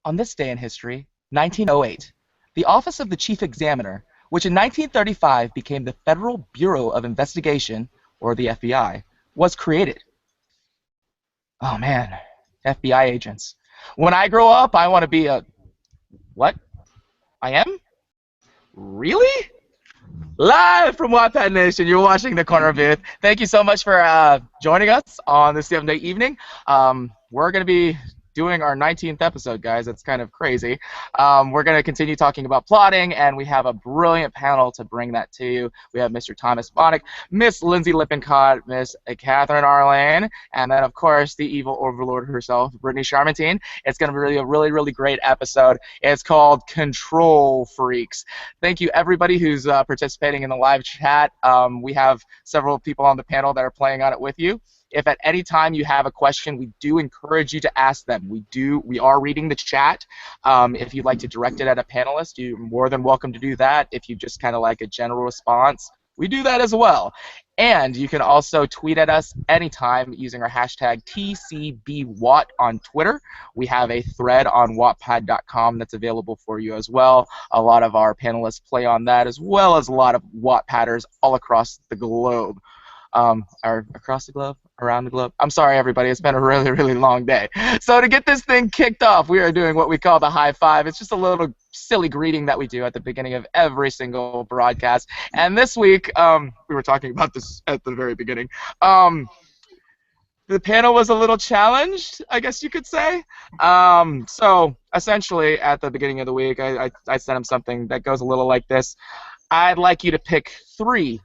On this day in history, 1908, the Office of the Chief Examiner, which in 1935 became the Federal Bureau of Investigation, or the FBI, was created. Oh man, FBI agents. When I grow up, I want to be a. What? I am? Really? Live from Wattpad Nation, you're watching The Corner Booth. Thank you so much for joining us on this Day evening. We're going to be doing our 19th episode, guys. It's kind of crazy. We're going to continue talking about plotting, and we have a brilliant panel to bring that to you. We have Mr. Thomas Bonnick, Miss Lindsay Lippincott, Miss Catherine Arlane, and then, of course, the evil overlord herself, Brittany Charmantine. It's going to be a really great episode. It's called Control Freaks. Thank you, everybody who's participating in the live chat. We have several people on the panel that are playing on it with you. If at any time you have a question, we do encourage you to ask them. We are reading the chat. If you'd like to direct it at a panelist, you're more than welcome to do that. If you just kind of like a general response, we do that as well. And you can also tweet at us anytime using our hashtag TCBWatt on Twitter. We have a thread on Wattpad.com that's available for you as well. A lot of our panelists play on that, as well as a lot of Wattpadders all across the globe. Or across the globe, around the globe. I'm sorry, everybody. It's been a really long day. So to get this thing kicked off, we are doing what we call the high five. It's just a little silly greeting that we do at the beginning of every single broadcast. And this week, we were talking about this at the very beginning. The panel was a little challenged, I guess you could say. So essentially, at the beginning of the week, I sent him something that goes a little like this. I'd like you to pick 3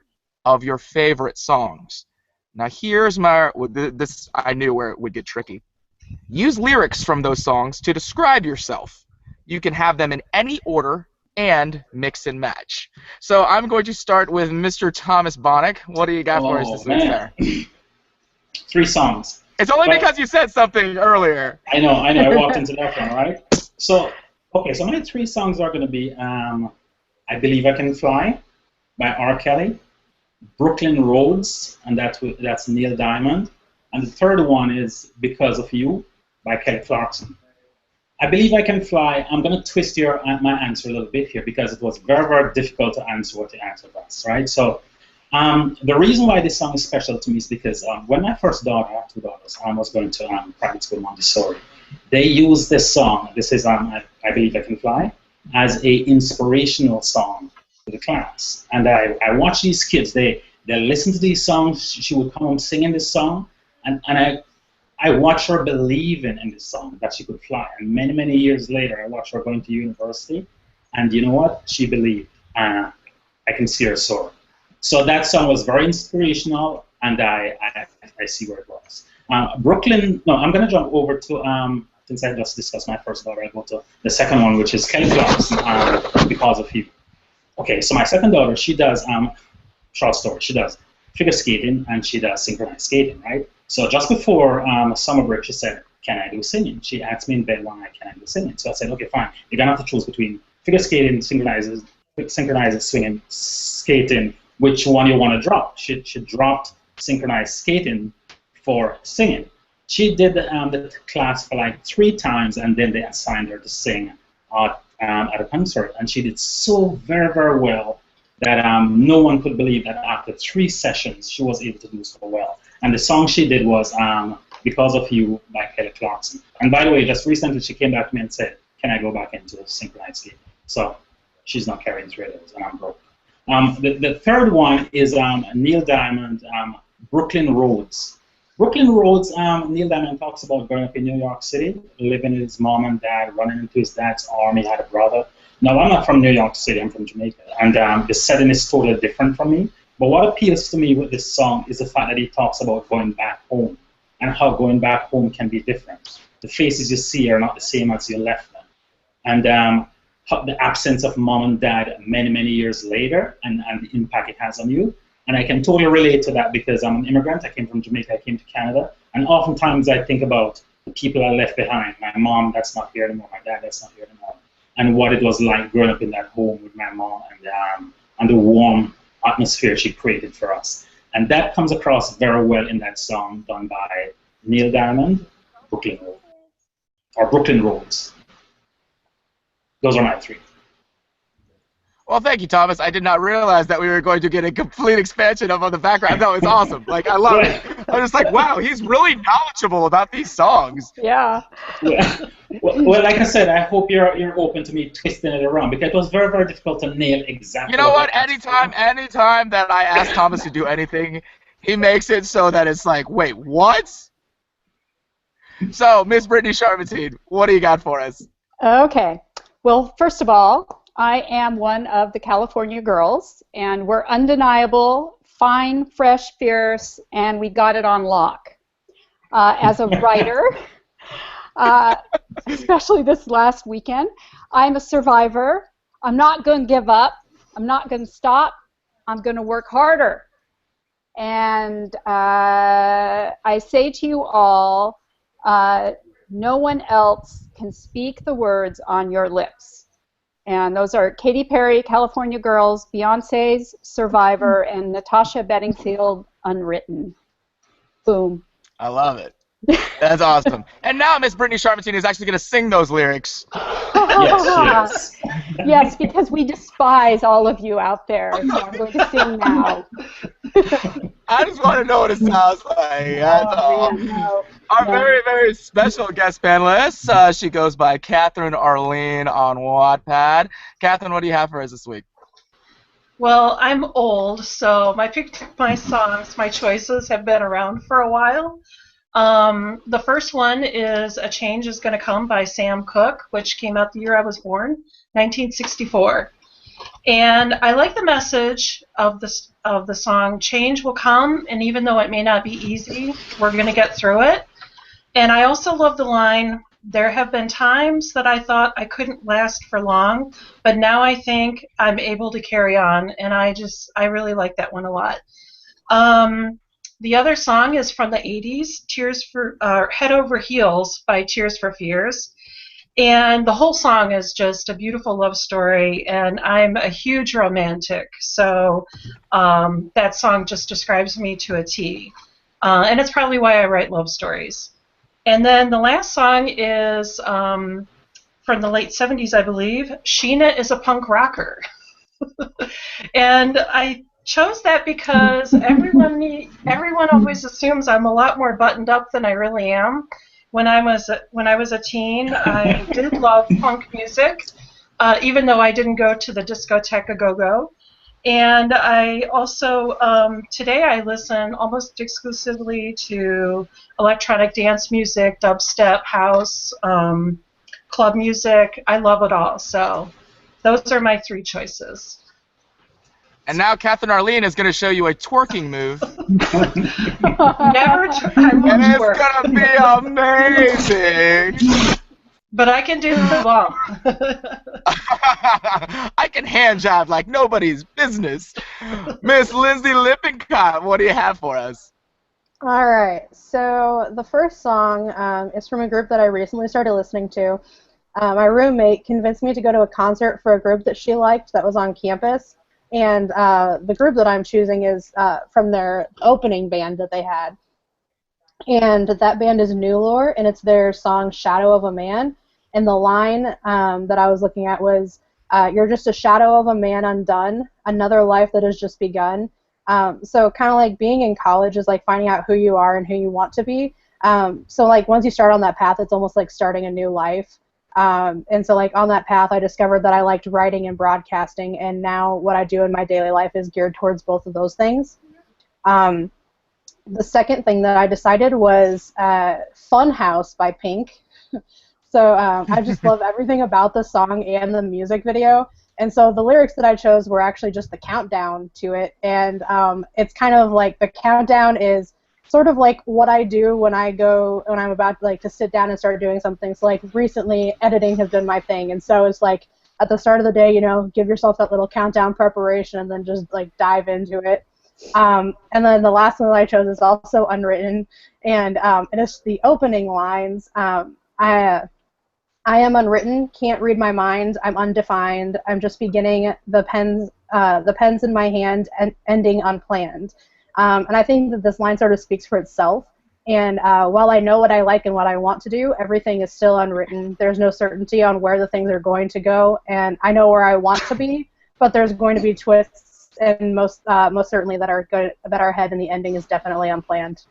of your favorite songs. Now here's this I knew where it would get tricky. Use lyrics from those songs to describe yourself. You can have them in any order and mix and match. So I'm going to start with Mr. Thomas Bonnick. What do you got for us this week, sir? 3 songs. It's only because you said something earlier. I know. I walked into that one, right? So, okay, so my 3 songs are going to be I Believe I Can Fly by R. Kelly, Brooklyn Roads, and that's Neil Diamond. And the third one is Because of You by Kelly Clarkson. I Believe I Can Fly. I'm going to twist my answer a little bit here because it was very difficult to answer what the answer was, right? So the reason why this song is special to me is because when my first daughter, I have 2 daughters, I was going to private school Montessori, they used this song, this is I Believe I Can Fly, as a inspirational song to the class. And I watch these kids, they listen to these songs. She would come home singing this song, and I watch her believing in this song that she could fly. And many years later, I watch her going to university, and you know what? She believed. I can see her soar. So that song was very inspirational, and I see where it was. Brooklyn. No, I'm gonna jump over to since I just discussed my first daughter, I go to the second one, which is Kelly Clarkson, Because of You. Okay, so my second daughter, she does, short story, she does figure skating and she does synchronized skating, right? So just before summer break, she said, can I do singing? She asked me in bed one night, can I do singing? So I said, okay, fine. You're going to have to choose between figure skating, synchronized swinging, skating, which one you want to drop. She dropped synchronized skating for singing. She did the class for like 3 times, and then they assigned her to sing at a concert, and she did so very well that no one could believe that after 3 sessions she was able to do so well. And the song she did was Because of You by Kelly Clarkson. And by the way, just recently she came back to me and said, can I go back into synchronized skating? So she's not carrying 3 of those, and I'm broke. The third one is Neil Diamond, Brooklyn Roads. Brooklyn Roads, Neil Diamond talks about growing up in New York City, living with his mom and dad, running into his dad's army, had a brother. Now, I'm not from New York City, I'm from Jamaica, and the setting is totally different from me. But what appeals to me with this song is the fact that he talks about going back home and how going back home can be different. The faces you see are not the same as you left them. And how the absence of mom and dad many years later and the impact it has on you. And I can totally relate to that because I'm an immigrant. I came from Jamaica, I came to Canada. And oftentimes I think about the people I left behind. My mom that's not here anymore, my dad that's not here anymore. And what it was like growing up in that home with my mom and the warm atmosphere she created for us. And that comes across very well in that song done by Neil Diamond, Brooklyn Road, or Brooklyn Roads. those are my three. Well, thank you, Thomas. I did not realize that we were going to get a complete expansion of the background. That was awesome. Like, I love it. I was just like, wow, he's really knowledgeable about these songs. Yeah. Yeah. Well, like I said, I hope you're open to me twisting it around, because it was very, very difficult to nail exactly. You know what? Anytime that I ask Thomas to do anything, he makes it so that it's like, wait, what? So, Miss Brittany Sharmatine, what do you got for us? Okay. Well, first of all, I am one of the California girls, and we're undeniable, fine, fresh, fierce, and we got it on lock. As a writer, especially this last weekend, I'm a survivor. I'm not going to give up. I'm not going to stop. I'm going to work harder. And I say to you all, no one else can speak the words on your lips. And those are Katy Perry, California Girls, Beyonce's Survivor, and Natasha Bedingfield, Unwritten. Boom. I love it. That's awesome. And now Miss Brittany Sharmatine is actually going to sing those lyrics. Yes. Yes, because we despise all of you out there. So I'm going to sing now. I just want to know what it sounds like. That's all. Man, no. Our very, very special guest panelist, she goes by Catherine Arlene on Wattpad. Catherine, what do you have for us this week? Well, I'm old, so my songs, my choices have been around for a while. The first one is A Change Is Gonna Come by Sam Cooke, which came out the year I was born, 1964. And I like the message of the song. Change will come, and even though it may not be easy, we're going to get through it. And I also love the line, there have been times that I thought I couldn't last for long, but now I think I'm able to carry on, and I really like that one a lot. The other song is from the 80s, Head Over Heels by Tears for Fears. And the whole song is just a beautiful love story, and I'm a huge romantic, so that song just describes me to a T. And it's probably why I write love stories. And then the last song is from the late 70s, I believe. Sheena is a Punk Rocker. And I chose that because everyone always assumes I'm a lot more buttoned up than I really am. When I was a teen, I did love punk music, even though I didn't go to the discotheque go-go. And I also, today I listen almost exclusively to electronic dance music, dubstep, house, club music. I love it all. So those are my three choices. And now Catherine Arlene is going to show you a twerking move. And it's going to be amazing. But I can do the bump. I can hand job like nobody's business. Miss Lindsay Lippincott, what do you have for us? All right. So the first song is from a group that I recently started listening to. My roommate convinced me to go to a concert for a group that she liked that was on campus. And the group that I'm choosing is from their opening band that they had. And that band is New Lore, and it's their song Shadow of a Man. And the line that I was looking at was, you're just a shadow of a man undone, another life that has just begun. So kind of like being in college is like finding out who you are and who you want to be. So like once you start on that path, it's almost like starting a new life. And so like on that path, I discovered that I liked writing and broadcasting, and now what I do in my daily life is geared towards both of those things. The second thing that I decided was Fun House by Pink. So I just love everything about the song and the music video. And so the lyrics that I chose were actually just the countdown to it. And it's kind of like the countdown is sort of like what I do when I'm about like to sit down and start doing something. So like recently editing has been my thing. And so it's like at the start of the day, you know, give yourself that little countdown preparation and then just like dive into it. And then the last one that I chose is also Unwritten, and it's the opening lines. I am unwritten, can't read my mind, I'm undefined, I'm just beginning, the pen's in my hand, and ending unplanned. And I think that this line sort of speaks for itself. And while I know what I like and what I want to do, everything is still unwritten. There's no certainty on where the things are going to go, and I know where I want to be, but there's going to be twists, and most certainly that are ahead, and the ending is definitely unplanned.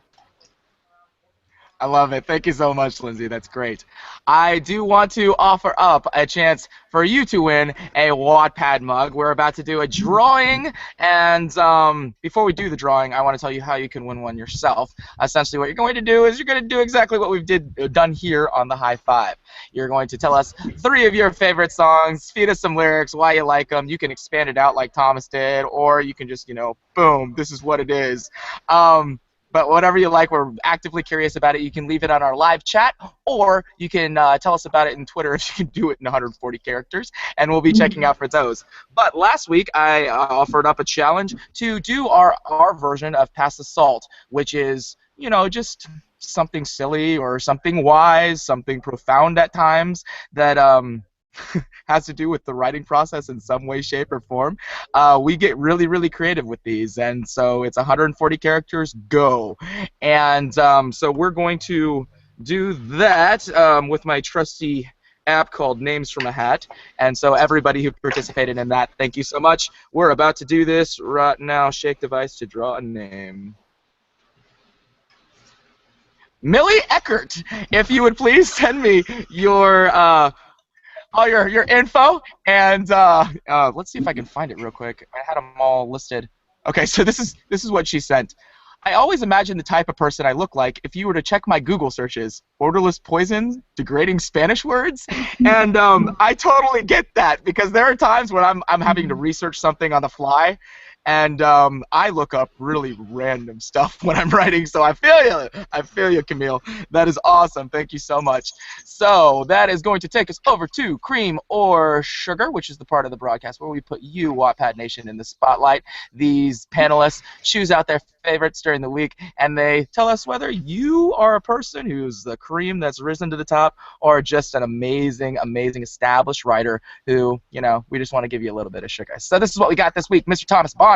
I love it. Thank you so much, Lindsay. That's great. I do want to offer up a chance for you to win a Wattpad mug. We're about to do a drawing, and before we do the drawing, I want to tell you how you can win one yourself. Essentially, what you're going to do is you're going to do exactly what we've done here on the High Five. You're going to tell us 3 of your favorite songs, feed us some lyrics, why you like them. You can expand it out like Thomas did, or you can just, boom, this is what it is. But whatever you like, we're actively curious about it. You can leave it on our live chat, or you can tell us about it in Twitter if you can do it in 140 characters, and we'll be checking out for those. But last week, I offered up a challenge to do our version of Pass the Salt, which is, just something silly or something wise, something profound at times that has to do with the writing process in some way, shape, or form. We get really, really creative with these, and so it's 140 characters, go. And so we're going to do that with my trusty app called Names from a Hat, and so everybody who participated in that, thank you so much. We're about to do this right now. Shake device to draw a name. Millie Eckert, if you would please send me your all your info, and let's see if I can find it real quick. I had them all listed. Okay, so this is what she sent. I always imagine the type of person I look like if you were to check my Google searches. Odorless poison, degrading Spanish words, and I totally get that, because there are times when I'm having to research something on the fly, and I look up really random stuff when I'm writing, so I feel you, Camille. That is awesome. Thank you so much. So that is going to take us over to Cream or Sugar, which is the part of the broadcast where we put you, Wattpad Nation, in the spotlight. These panelists choose out their favorites during the week, and they tell us whether you are a person who's the cream that's risen to the top, or just an amazing, amazing established writer who, we just want to give you a little bit of sugar. So this is what we got this week. Mr. Thomas Bonnick.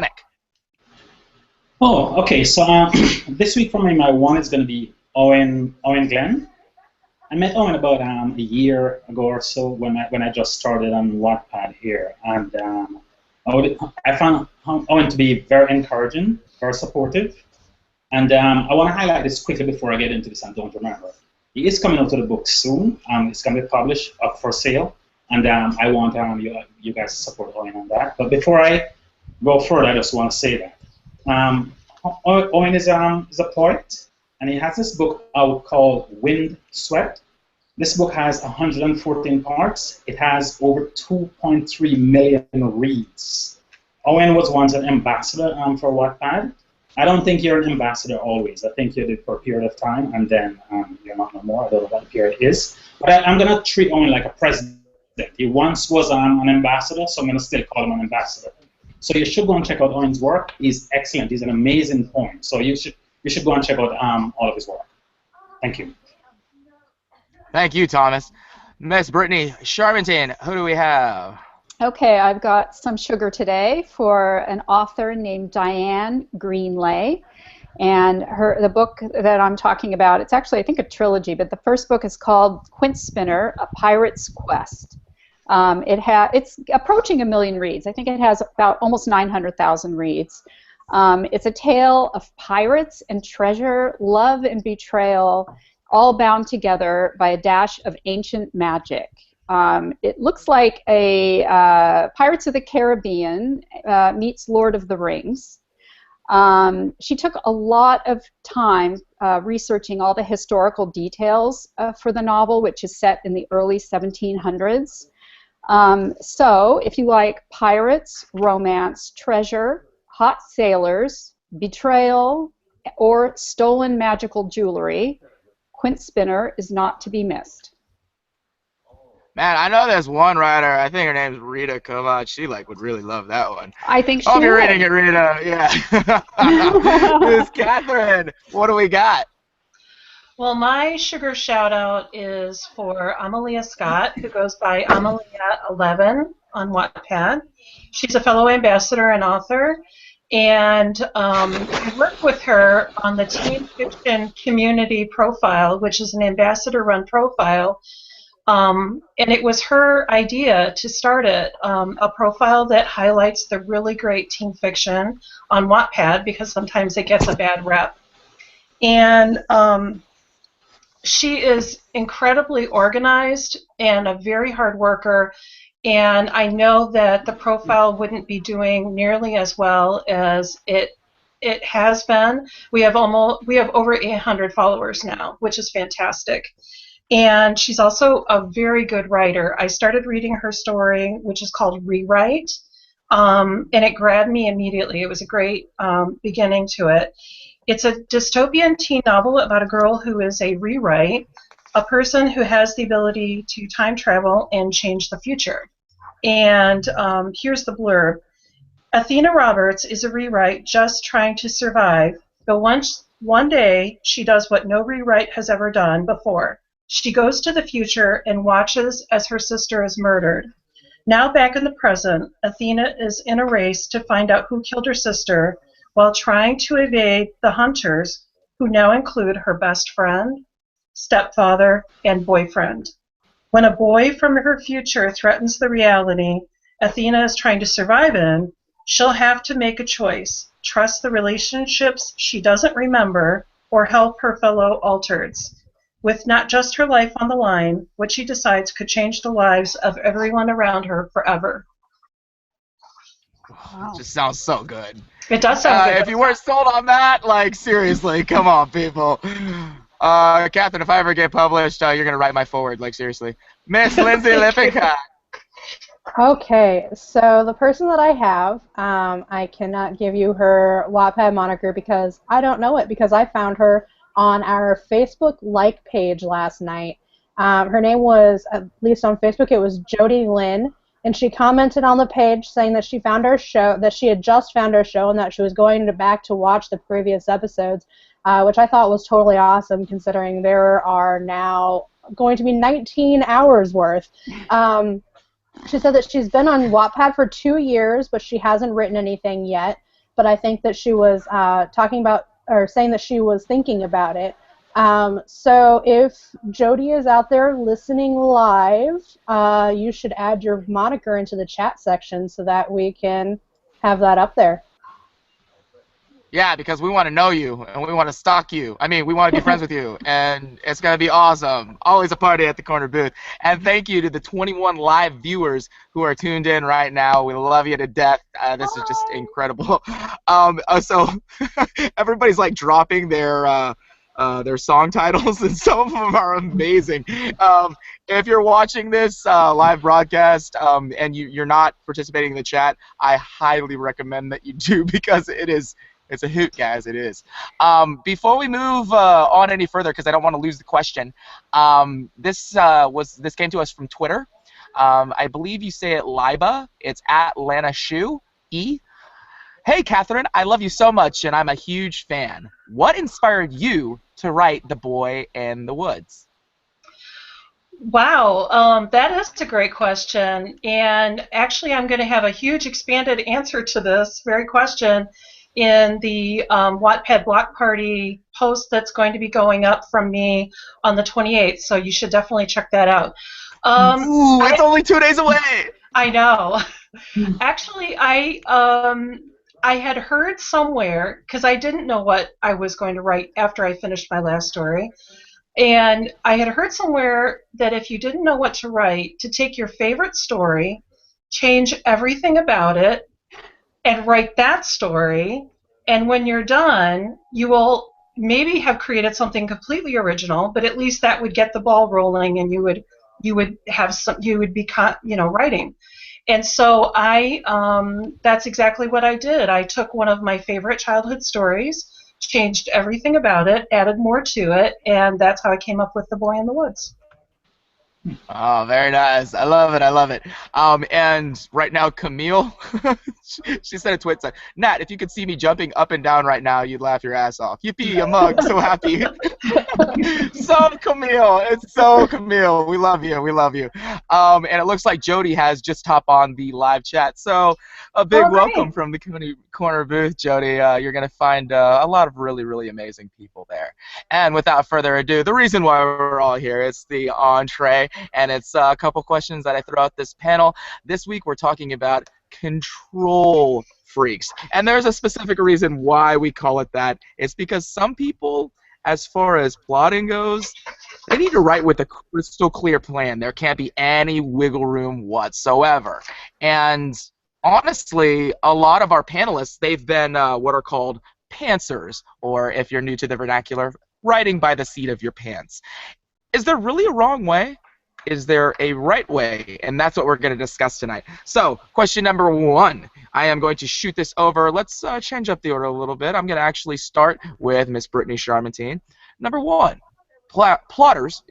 Oh, okay. So this week for me, my one is going to be Owen Glenn. I met Owen about a year ago or so when I just started on Wattpad here, and I found Owen to be very encouraging, very supportive, and I want to highlight this quickly before I get into this and don't remember. He is coming out with a book soon. It's going to be published, up for sale, and I want you guys to support Owen on that. But before I go further, I just want to say that Owen is a poet, and he has this book out called Wind Sweat. This book has 114 parts. It has over 2.3 million reads. Owen was once an ambassador for Wattpad. I don't think you're an ambassador always. I think you did for a period of time, and then you're not no more. I don't know what the period is. But I'm going to treat Owen like a president. He once was an ambassador, so I'm going to still call him an ambassador. So you should go and check out Owen's work. He's excellent. He's an amazing poet. So you should go and check out all of his work. Thank you. Thank you, Thomas. Miss Brittany Sharmanton, who do we have? Okay, I've got some sugar today for an author named Diane Greenlay. And the book that I'm talking about, it's actually, I think, a trilogy, but the first book is called Quint Spinner, A Pirate's Quest. It's approaching 1 million reads. I think it has about almost 900,000 reads. It's a tale of pirates and treasure, love and betrayal, all bound together by a dash of ancient magic. It looks like a Pirates of the Caribbean meets Lord of the Rings. She took a lot of time researching all the historical details for the novel, which is set in the early 1700s. So if you like pirates, romance, treasure, hot sailors, betrayal, or stolen magical jewelry, Quint Spinner is not to be missed. Man, I know there's one writer. I think her name's Rita Kovac. She would really love that one. I think she hope you're would. reading it, Rita. Yeah. Miss Catherine, what do we got? Well, my sugar shout out is for Amalia Scott, who goes by Amalia11 on Wattpad. She's a fellow ambassador and author, And I worked with her on the Teen Fiction Community Profile, which is an ambassador-run profile. And it was her idea to start it, a profile that highlights the really great teen fiction on Wattpad, because sometimes it gets a bad rep. And she is incredibly organized and a very hard worker, and I know that the profile wouldn't be doing nearly as well as it has been. We have over 800 followers now, which is fantastic. And she's also a very good writer. I started reading her story, which is called Rewrite, and it grabbed me immediately. It was a great beginning to it. It's a dystopian teen novel about a girl who is a rewrite, a person who has the ability to time travel and change the future. And here's the blurb. Athena Roberts is a rewrite just trying to survive, but one day she does what no rewrite has ever done before. She goes to the future and watches as her sister is murdered. Now back in the present, Athena is in a race to find out who killed her sister while trying to evade the hunters, who now include her best friend, stepfather, and boyfriend. When a boy from her future threatens the reality Athena is trying to survive in, she'll have to make a choice: trust the relationships she doesn't remember or help her fellow altereds. With not just her life on the line, what she decides could change the lives of everyone around her forever. It just sounds so good. It does sound good. If you weren't sold on that, like, seriously, come on, people. Catherine, if I ever get published, you're going to write my forward, like, seriously. Miss Lindsay Lippincott. Okay, so the person that I have, I cannot give you her Wattpad moniker because I don't know it, because I found her on our Facebook like page last night. Her name was, at least on Facebook, it was Jody Lynn, and she commented on the page saying that she found our show, that she had just found our show, and that she was going back to watch the previous episodes, which I thought was totally awesome, considering there are now going to be 19 hours worth. She said that she's been on Wattpad for 2 years, but she hasn't written anything yet. But I think that she was talking about, or saying that she was thinking about it. So if Jody is out there listening live, you should add your moniker into the chat section so that we can have that up there. Yeah, because we want to know you, and we want to stalk you. I mean, we want to be friends with you, and it's going to be awesome. Always a party at the corner booth. And thank you to the 21 live viewers who are tuned in right now. We love you to death. This is just incredible. So everybody's, like, dropping their song titles, and some of them are amazing. If you're watching this live broadcast and you're not participating in the chat, I highly recommend that you do, because it's a hoot, guys. It is. Before we move on any further, because I don't want to lose the question, this came to us from Twitter. I believe you say it Liba. It's at Lana Shu E. Hey, Catherine, I love you so much, and I'm a huge fan. What inspired you to write The Boy in the Woods? Wow, that is a great question. And actually, I'm going to have a huge expanded answer to this very question in the Wattpad Block Party post that's going to be going up from me on the 28th, so you should definitely check that out. Ooh, it's only 2 days away! I know. Actually, I had heard somewhere, because I didn't know what I was going to write after I finished my last story, and I had heard somewhere that if you didn't know what to write, to take your favorite story, change everything about it, and write that story, and when you're done, you will maybe have created something completely original, but at least that would get the ball rolling, and you would be writing. And so that's exactly what I did. I took one of my favorite childhood stories, changed everything about it, added more to it, and that's how I came up with The Boy in the Woods. Oh, very nice. I love it. I love it. And right now, Camille, she said a tweet said, Nat, if you could see me jumping up and down right now, you'd laugh your ass off. Yippee, a mug, so happy. So Camille, it's so Camille. We love you. We love you. And it looks like Jody has just hopped on the live chat. So a big Oh, great. welcome from the corner booth, Jody. You're going to find a lot of really, really amazing people there. And without further ado, the reason why we're all here is the entree, and it's a couple questions that I throw out this panel. This week we're talking about control freaks, and there's a specific reason why we call it that. It's because some people, as far as plotting goes, they need to write with a crystal clear plan. There can't be any wiggle room whatsoever. And honestly, a lot of our panelists, they've been what are called pantsers, or if you're new to the vernacular, writing by the seat of your pants. Is there really a wrong way? Is there a right way? And that's what we're going to discuss tonight. So, question number 1. I am going to shoot this over. Let's change up the order a little bit. I'm going to actually start with Miss Brittany Charmantine. Number 1. Plotters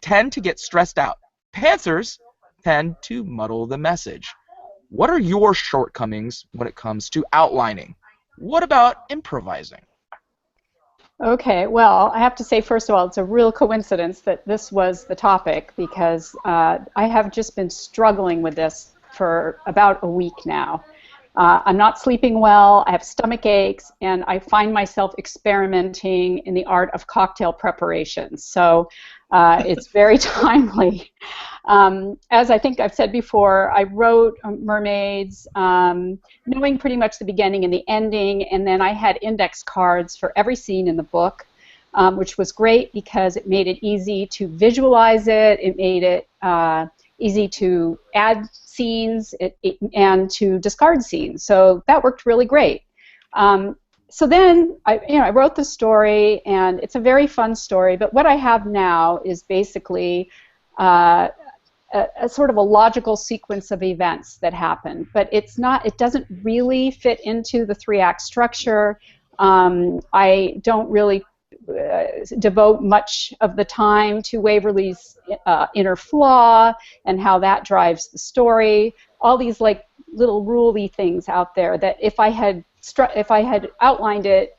tend to get stressed out. Pantsers tend to muddle the message. What are your shortcomings when it comes to outlining? What about improvising? Okay, well, I have to say, first of all, it's a real coincidence that this was the topic because I have just been struggling with this for about a week now. I'm not sleeping well, I have stomach aches, and I find myself experimenting in the art of cocktail preparation. So it's very timely. As I think I've said before, I wrote Mermaids knowing pretty much the beginning and the ending, and then I had index cards for every scene in the book, which was great because it made it easy to visualize it, it made it easy to add scenes and to discard scenes. So that worked really great. So then I wrote the story, and it's a very fun story, but what I have now is basically a sort of a logical sequence of events that happen, but it doesn't really fit into the 3-act structure. I don't really devote much of the time to Waverly's inner flaw and how that drives the story. All these like little rule-y things out there that if I had outlined it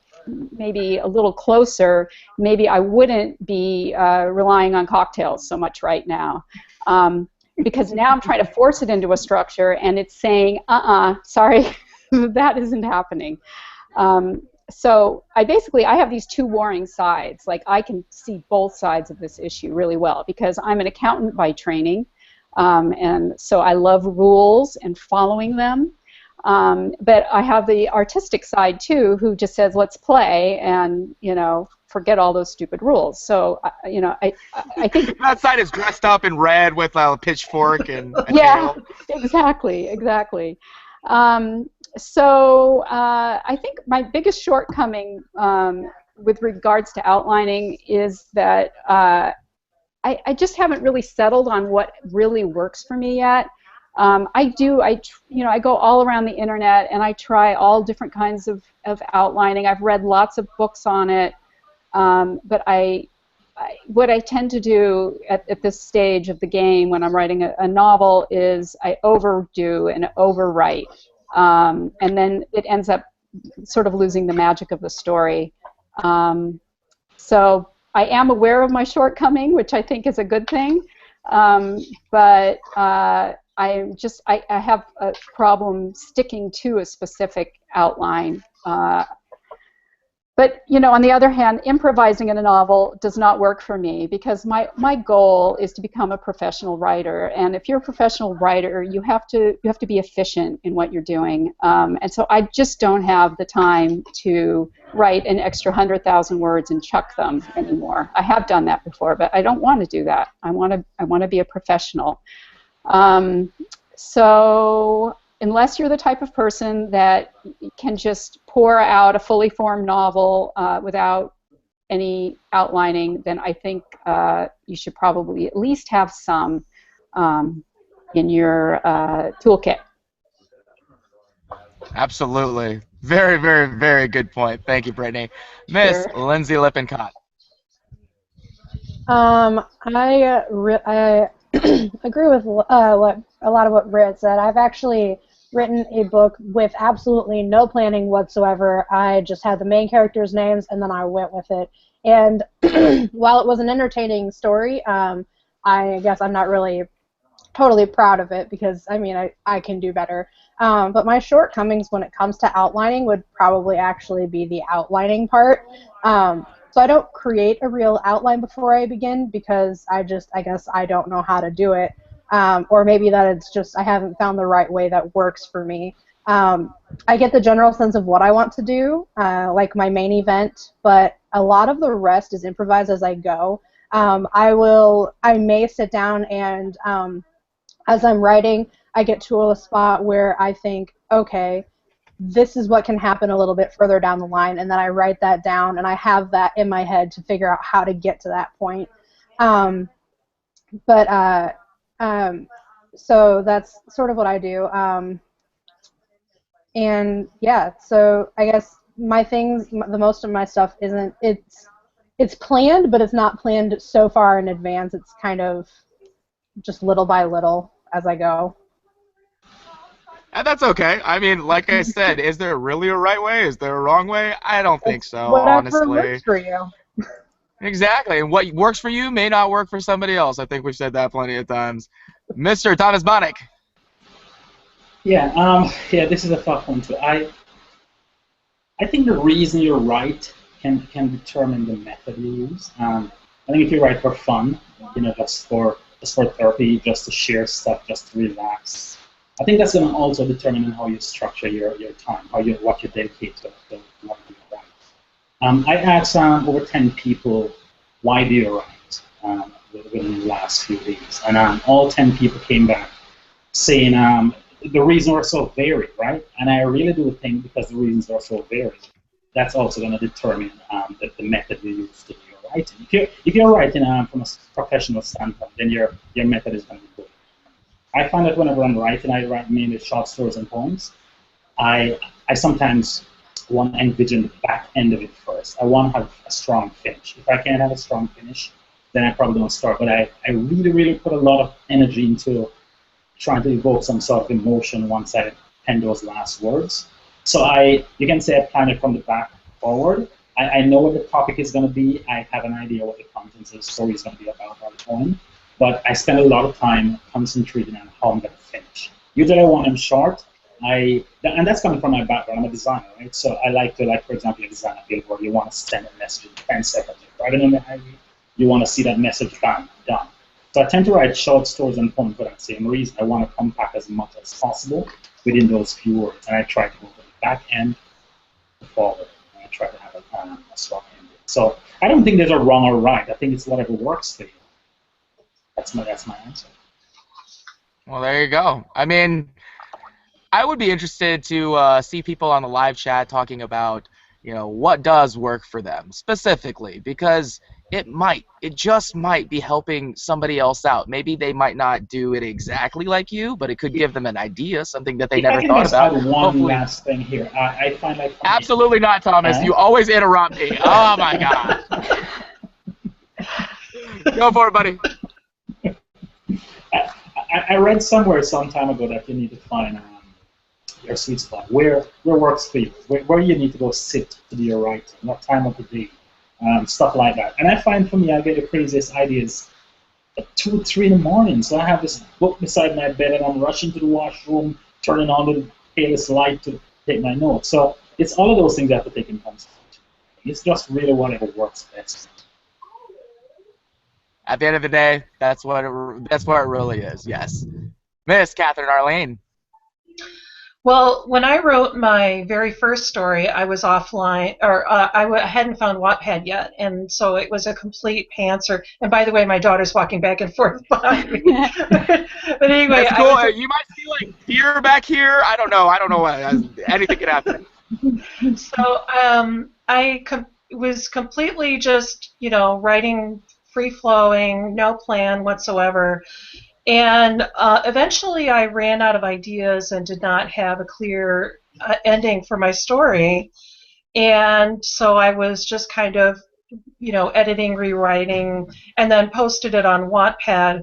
maybe a little closer, maybe I wouldn't be relying on cocktails so much right now. Because now I'm trying to force it into a structure, and it's saying, sorry, that isn't happening. So I have these two warring sides. Like, I can see both sides of this issue really well because I'm an accountant by training, and so I love rules and following them. But I have the artistic side too, who just says, let's play, and forget all those stupid rules. So I think that side is dressed up in red with a pitchfork and a yeah, tail. exactly. So I think my biggest shortcoming with regards to outlining is that I just haven't really settled on what really works for me yet. I go all around the internet and I try all different kinds of outlining. I've read lots of books on it, but what I tend to do at this stage of the game when I'm writing a novel is I overdo and overwrite, and then it ends up sort of losing the magic of the story. So I am aware of my shortcoming, which I think is a good thing, but I have a problem sticking to a specific outline. But on the other hand, improvising in a novel does not work for me because my goal is to become a professional writer. And if you're a professional writer, you have to be efficient in what you're doing. And so I just don't have the time to write an extra 100,000 words and chuck them anymore. I have done that before, but I don't want to do that. I want to be a professional. So unless you're the type of person that can just pour out a fully formed novel without any outlining, then I think you should probably at least have some in your toolkit. Absolutely. Very, very, very good point. Thank you, Brittany. Miss Sure. Lindsay Lippincott. I agree with what a lot of what Britt said. I've actually written a book with absolutely no planning whatsoever. I just had the main characters' names and then I went with it. And while it was an entertaining story, I guess I'm not really totally proud of it because I mean I can do better. But my shortcomings when it comes to outlining would probably actually be the outlining part. So I don't create a real outline before I begin because I guess I don't know how to do it. Or maybe that it's just I haven't found the right way that works for me. I get the general sense of what I want to do, like my main event, but a lot of the rest is improvised as I go. I may sit down and as I'm writing, I get to a spot where I think, okay, this is what can happen a little bit further down the line, and then I write that down, and I have that in my head to figure out how to get to that point. Um, but so that's sort of what I do. And yeah, so I guess my things, the most of my stuff isn't. It's planned, but it's not planned so far in advance. It's kind of just little by little as I go. And that's okay. I mean, like I said, is there really a right way? Is there a wrong way? I don't think so, Whatever honestly. works for you. Exactly. And what works for you may not work for somebody else. I think we've said that plenty of times. Mr. Thomas Bonnick. Yeah, this is a tough one too. I think the reason you write can determine the method you use. I think if you write for fun, just for therapy, just to share stuff, just to relax, I think that's going to also determine how you structure your time, what you dedicate to what you write. I asked over 10 people, why do you write, within the last few days, and all 10 people came back saying the reasons are so varied, right? And I really do think because the reasons are so varied, that's also going to determine the method you use to do your writing. If you're writing from a professional standpoint, then your method is going to be good. I find that whenever I'm writing, I write mainly short stories and poems. I sometimes want to envision the back end of it first. I want to have a strong finish. If I can't have a strong finish, then I probably don't start. But I really, really put a lot of energy into trying to evoke some sort of emotion once I pen those last words. So you can say I plan it from the back forward. I know what the topic is going to be. I have an idea what the contents of the story is going to be about or the poem. But I spend a lot of time concentrating on how I'm going to finish. Usually I want them short. And that's coming from my background. I'm a designer, right? So I like to, for example, a design a billboard. You want to send a message in 10 seconds. You're driving on the highway, you want to see that message done. So I tend to write short stories and poems for that same reason. I want to compact as much as possible within those few words. And I try to go from the back end to forward. And I try to have a strong ending. So I don't think there's a wrong or right. I think it's whatever works for you. That's my answer. Well, there you go. I mean, I would be interested to see people on the live chat talking about, what does work for them specifically, because it just might be helping somebody else out. Maybe they might not do it exactly like you, but it could give them an idea, something that they never thought about. I can just add one last thing here. I find absolutely not, Thomas. You always interrupt me. Oh my God. Go for it, buddy. I read somewhere some time ago that you need to find your sweet spot, where works for you, where you need to go sit to do your writing, what time of the day, stuff like that. And I find for me, I get the craziest ideas at 2 or 3 in the morning. So I have this book beside my bed and I'm rushing to the washroom, turning on the palest light to take my notes. So it's all of those things I have to take in consideration. It's just really whatever works best. At the end of the day, that's what it really is. Yes, Miss Catherine Arlene. Well, when I wrote my very first story, I was offline, or I hadn't found Wattpad yet, and so it was a complete pantser. And by the way, my daughter's walking back and forth behind me. But anyway, that's cool. You might see deer back here. I don't know. Anything could happen. So I was completely just writing free-flowing, no plan whatsoever. And eventually I ran out of ideas and did not have a clear ending for my story. And so I was just kind of, editing, rewriting, and then posted it on Wattpad.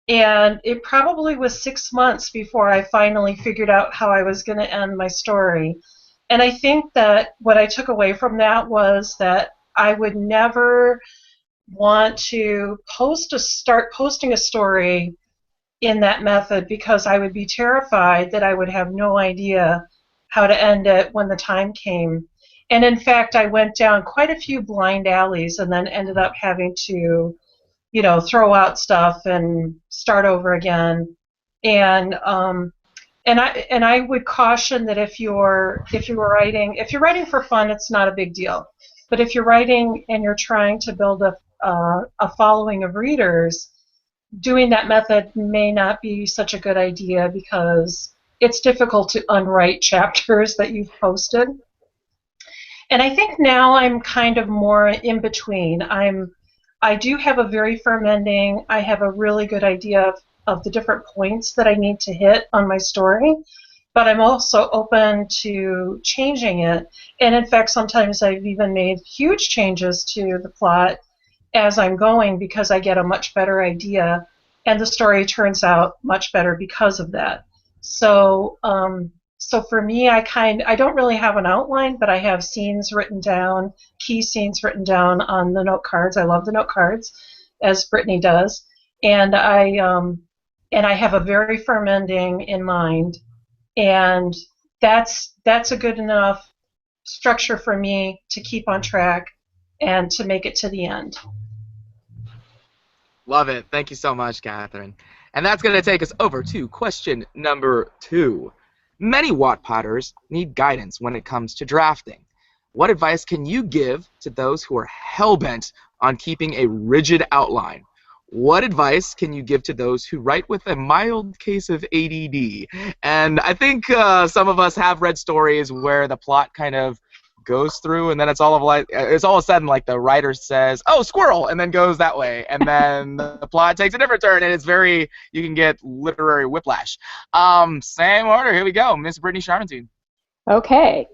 And it probably was 6 months before I finally figured out how I was going to end my story. And I think that what I took away from that was that I would never want to start posting a story in that method, because I would be terrified that I would have no idea how to end it when the time came. And in fact, I went down quite a few blind alleys and then ended up having to, throw out stuff and start over again. And I would caution that if you're writing for fun, it's not a big deal. But if you're writing and you're trying to build a following of readers, doing that method may not be such a good idea, because it's difficult to unwrite chapters that you've posted. And I think now I'm kind of more in between. I do have a very firm ending. I have a really good idea of the different points that I need to hit on my story, but I'm also open to changing it. And in fact, sometimes I've even made huge changes to the plot as I'm going, because I get a much better idea, and the story turns out much better because of that. So for me, I don't really have an outline, but I have scenes written down, key scenes written down on the note cards. I love the note cards, as Brittany does, and I have a very firm ending in mind, and that's a good enough structure for me to keep on track and to make it to the end. Love it. Thank you so much, Catherine. And that's going to take us over to question number 2. Many Wattpodders need guidance when it comes to drafting. What advice can you give to those who are hell-bent on keeping a rigid outline? What advice can you give to those who write with a mild case of ADD? And I think some of us have read stories where the plot kind of goes through, and then it's all of a sudden like the writer says, "Oh, squirrel," and then goes that way, and then the plot takes a different turn, and you can get literary whiplash. Same order. Here we go, Miss Brittany Sharmantine. Okay.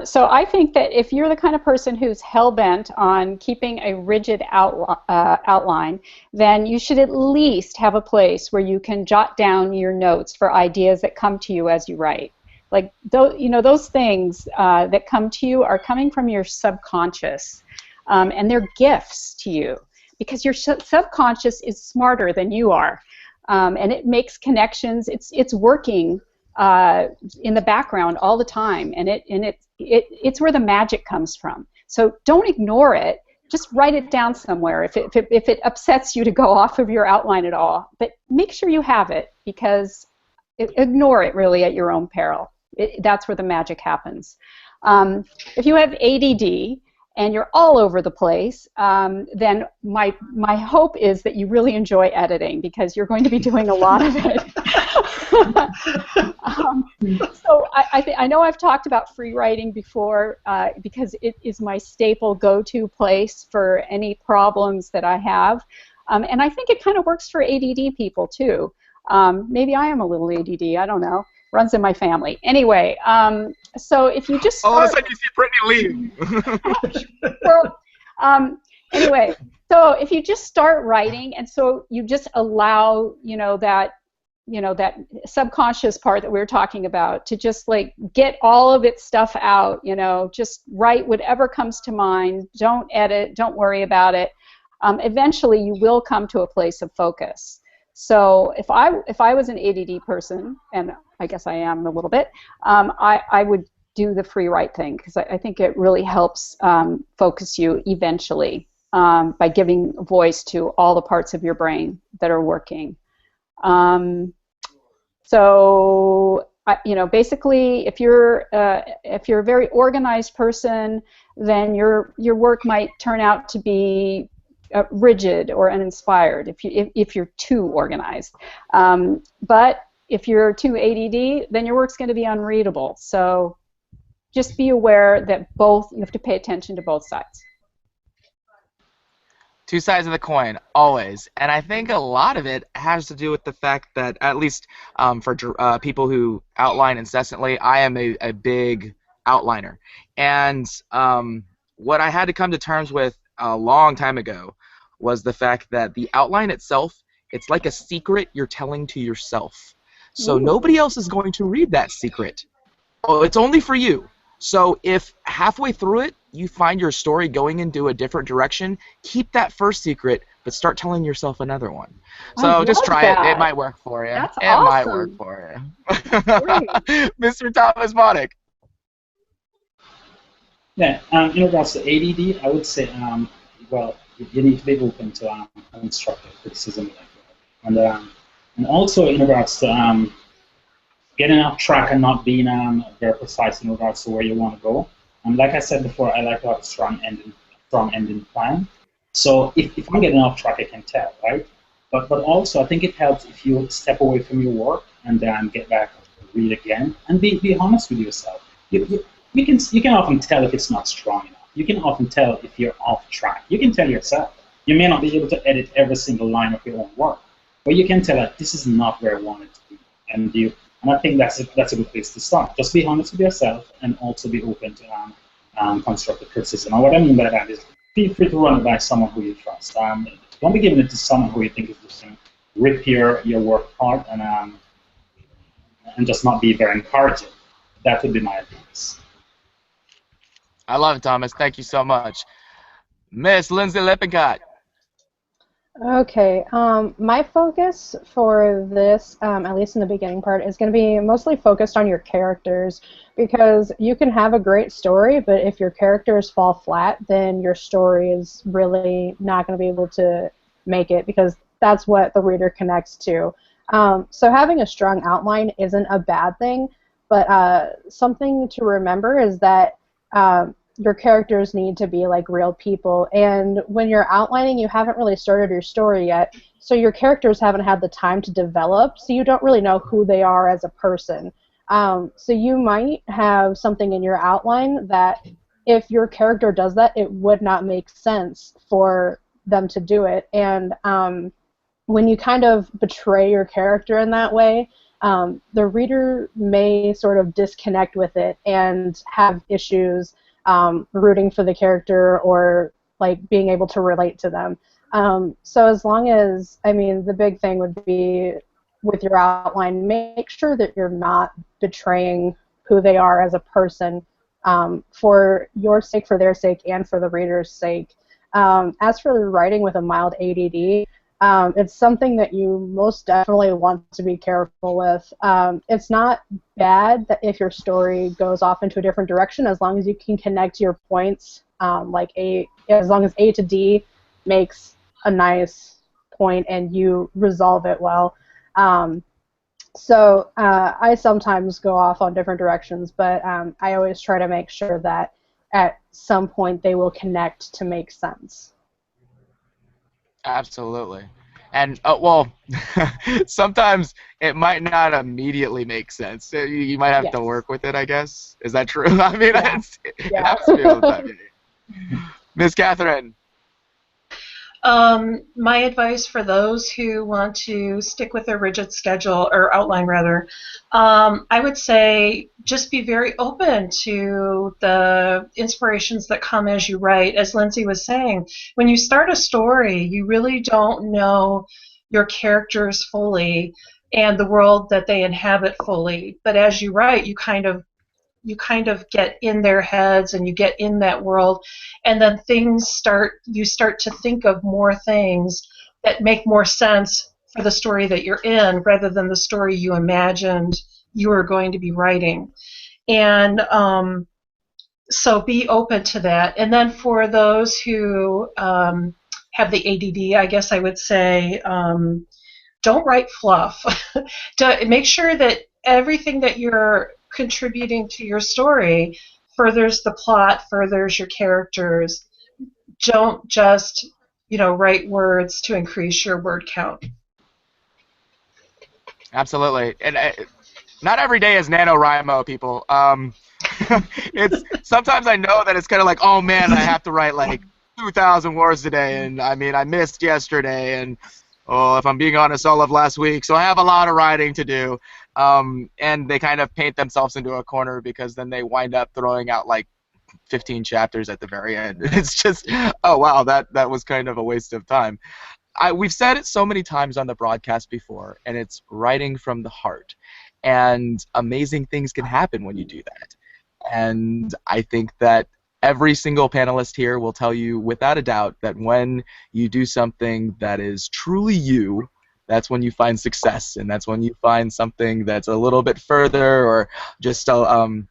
So I think that if you're the kind of person who's hell-bent on keeping a rigid outline, then you should at least have a place where you can jot down your notes for ideas that come to you as you write. Like, those things that come to you are coming from your subconscious, and they're gifts to you, because your subconscious is smarter than you are, and it makes connections. It's working in the background all the time, and it's where the magic comes from. So don't ignore it. Just write it down somewhere if it upsets you to go off of your outline at all. But make sure you have it, because ignore it really at your own peril. That's where the magic happens. If you have ADD and you're all over the place, then my hope is that you really enjoy editing, because you're going to be doing a lot of it. So I know I've talked about free writing before, because it is my staple go-to place for any problems that I have. And I think it kind of works for ADD people too. Maybe I am a little ADD, I don't know. Runs in my family. Anyway, so if you just all of a sudden you see Brittany leave. Well, anyway, so if you just start writing, and so you just allow that subconscious part that we were talking about to just like get all of its stuff out. Just write whatever comes to mind. Don't edit. Don't worry about it. Eventually, you will come to a place of focus. So if I was an ADD person, and I guess I am a little bit, I would do the free write thing, because I think it really helps focus you eventually by giving voice to all the parts of your brain that are working. Basically, if you're a very organized person, then your work might turn out to be rigid or uninspired if you're too organized. But if you're too ADD, then your work's going to be unreadable. So just be aware that you have to pay attention to both sides. Two sides of the coin, always. And I think a lot of it has to do with the fact that, at least for people who outline incessantly, I am a big outliner. And what I had to come to terms with a long time ago was the fact that the outline itself, it's like a secret you're telling to yourself. So Ooh. nobody else is going to read that secret. Oh, it's only for you. So if halfway through it you find your story going into a different direction, keep that first secret, but start telling yourself another one. I So just love try it. It that. might work for you. That's It might work awesome. for Great. you. Mr. Thomas Monick. Yeah, in regards to ADD, I would say, well, you need to be open to constructive criticism, and also in regards to getting off track and not being very precise in regards to where you want to go. And like I said before, I like to have a strong ending plan. So if I'm getting off track, I can tell, right? But also, I think it helps if you step away from your work and then get back, read again, and be honest with yourself. You can often tell if it's not strong enough. You can often tell if you're off track. You can tell yourself. You may not be able to edit every single line of your own work, but you can tell that this is not where I want it to be. And I think that's a good place to start. Just be honest with yourself and also be open to constructive criticism. And what I mean by that is feel free to run it by someone who you trust. Don't be giving it to someone who you think is just going to rip your work apart and just not be very encouraging. That would be my advice. I love it, Thomas. Thank you so much. Miss Lindsay Lippincott. Okay, my focus for this, at least in the beginning part, is going to be mostly focused on your characters, because you can have a great story, but if your characters fall flat, then your story is really not going to be able to make it, because that's what the reader connects to. So having a strong outline isn't a bad thing, but something to remember is that your characters need to be like real people, and when you're outlining, you haven't really started your story yet, so your characters haven't had the time to develop, so you don't really know who they are as a person. So you might have something in your outline that if your character does that, it would not make sense for them to do it, and when you kind of betray your character in that way, the reader may sort of disconnect with it and have issues rooting for the character or like being able to relate to them. So as long as, I mean, the big thing would be with your outline, make sure that you're not betraying who they are as a person, for your sake, for their sake, and for the reader's sake. As for the writing with a mild ADD, it's something that you most definitely want to be careful with. It's not bad that if your story goes off into a different direction, as long as you can connect your points, as long as A to D makes a nice point and you resolve it well. So I sometimes go off on different directions, but I always try to make sure that at some point they will connect to make sense. Absolutely. And, well, sometimes it might not immediately make sense. You might have to work with it, I guess. Is that true? I mean, it happens to be all the time. Miss Catherine. My advice for those who want to stick with a rigid schedule, or outline rather, I would say just be very open to the inspirations that come as you write. As Lindsay was saying, when you start a story, you really don't know your characters fully and the world that they inhabit fully. But as you write, you kind of get in their heads and you get in that world, and then you start to think of more things that make more sense for the story that you're in rather than the story you imagined you were going to be writing. And so be open to that. And then for those who have the ADD, I guess I would say don't write fluff. Make sure that everything that you're contributing to your story furthers the plot, furthers your characters. Don't just, write words to increase your word count. Absolutely. And not every day is NaNoWriMo, people. It's sometimes I know that it's kind of like, oh man, I have to write like 2,000 words today, and I mean I missed yesterday, and if I'm being honest, all of last week, so I have a lot of writing to do. And they kind of paint themselves into a corner because then they wind up throwing out like 15 chapters at the very end. It's just, oh wow, that was kind of a waste of time. We've said it so many times on the broadcast before, and it's writing from the heart. And amazing things can happen when you do that. And I think that every single panelist here will tell you without a doubt that when you do something that is truly you, that's when you find success, and that's when you find something that's a little bit further or just a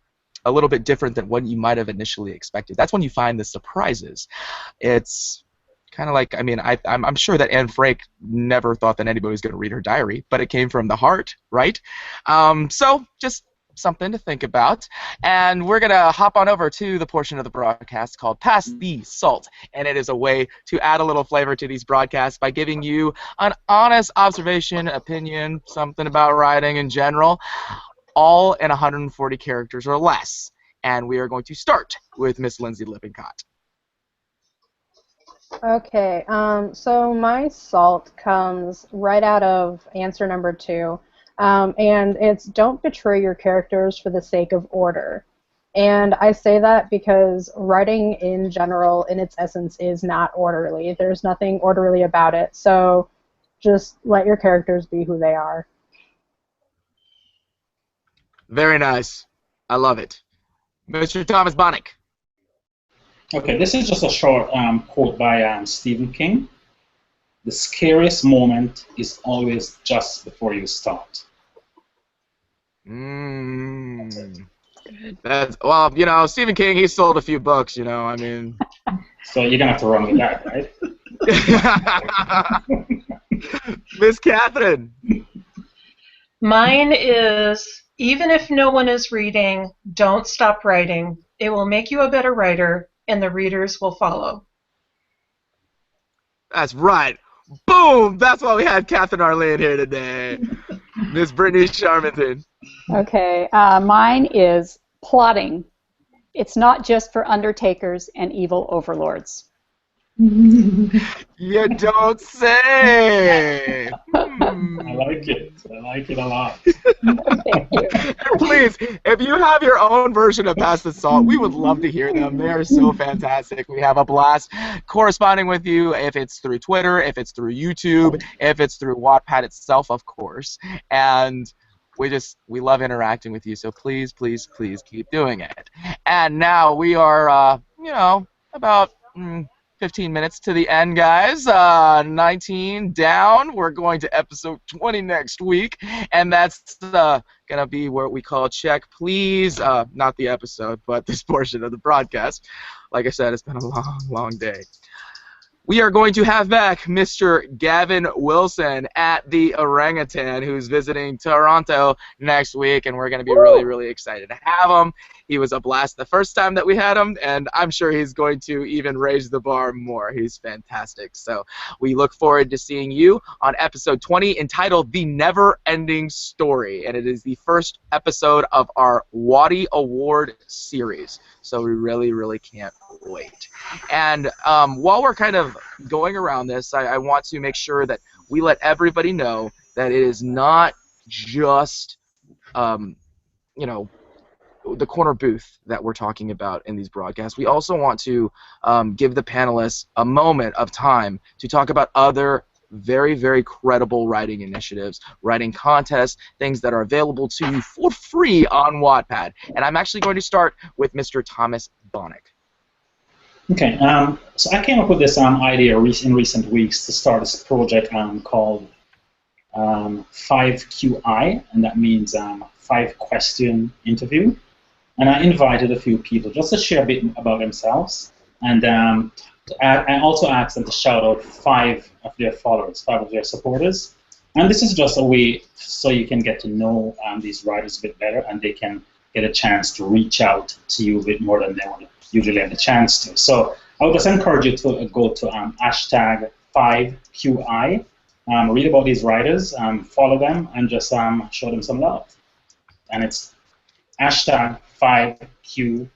little bit different than what you might have initially expected. That's when you find the surprises. It's kind of like, I mean, I'm sure that Anne Frank never thought that anybody was going to read her diary, but it came from the heart, right? So just something to think about. And we're going to hop on over to the portion of the broadcast called Pass the Salt. And it is a way to add a little flavor to these broadcasts by giving you an honest observation, opinion, something about writing in general, all in 140 characters or less. And we are going to start with Miss Lindsay Lippincott. Okay, so my salt comes right out of answer number 2. And it's don't betray your characters for the sake of order. And I say that because writing in general, in its essence, is not orderly. There's nothing orderly about it. So just let your characters be who they are. Very nice. I love it. Mr. Thomas Bonnick. Okay, this is just a short quote by Stephen King. The scariest moment is always just before you start. That's, well, you know, Stephen King, he sold a few books, you know, I mean. So you're going to have to run with that, right? Miss Catherine. Mine is, even if no one is reading, don't stop writing. It will make you a better writer, and the readers will follow. That's right. Boom! That's why we had Catherine Arlene here today. Miss Brittany Sharmanton. Okay, mine is plotting. It's not just for undertakers and evil overlords. You don't say. I like it. I like it a lot. Thank you. And please, if you have your own version of Pass the Salt, we would love to hear them. They are so fantastic. We have a blast corresponding with you, if it's through Twitter, if it's through YouTube, if it's through Wattpad itself, of course. And we love interacting with you, so please, please, please keep doing it. And now we are, you know, about 15 minutes to the end, guys. 19 down. We're going to episode 20 next week, and that's going to be what we call Check Please. Not the episode, but this portion of the broadcast. Like I said, it's been a long, long day. We are going to have back Mr. Gavin Wilson at the Orangutan, who's visiting Toronto next week, and we're going to be really, really excited to have him. He was a blast the first time that we had him, and I'm sure he's going to even raise the bar more. He's fantastic. So we look forward to seeing you on episode 20, entitled The Never Ending Story, and it is the first episode of our Waddy Award series. So we really, really can't wait. And while we're kind of going around this, I want to make sure that we let everybody know that it is not just, you know, the corner booth that we're talking about in these broadcasts. We also want to give the panelists a moment of time to talk about other very, very credible writing initiatives, writing contests, things that are available to you for free on Wattpad. And I'm actually going to start with Mr. Thomas Bonnick. Okay, so I came up with this idea in recent weeks to start this project called 5QI, and that means 5-question interview. And I invited a few people just to share a bit about themselves, and I also asked them to shout out 5 of their followers, 5 of their supporters. And this is just a way so you can get to know these writers a bit better, and they can get a chance to reach out to you a bit more than they would usually have the chance to. So I would just encourage you to go to hashtag 5QI, read about these writers, follow them, and just show them some love. And it's hashtag 5QI.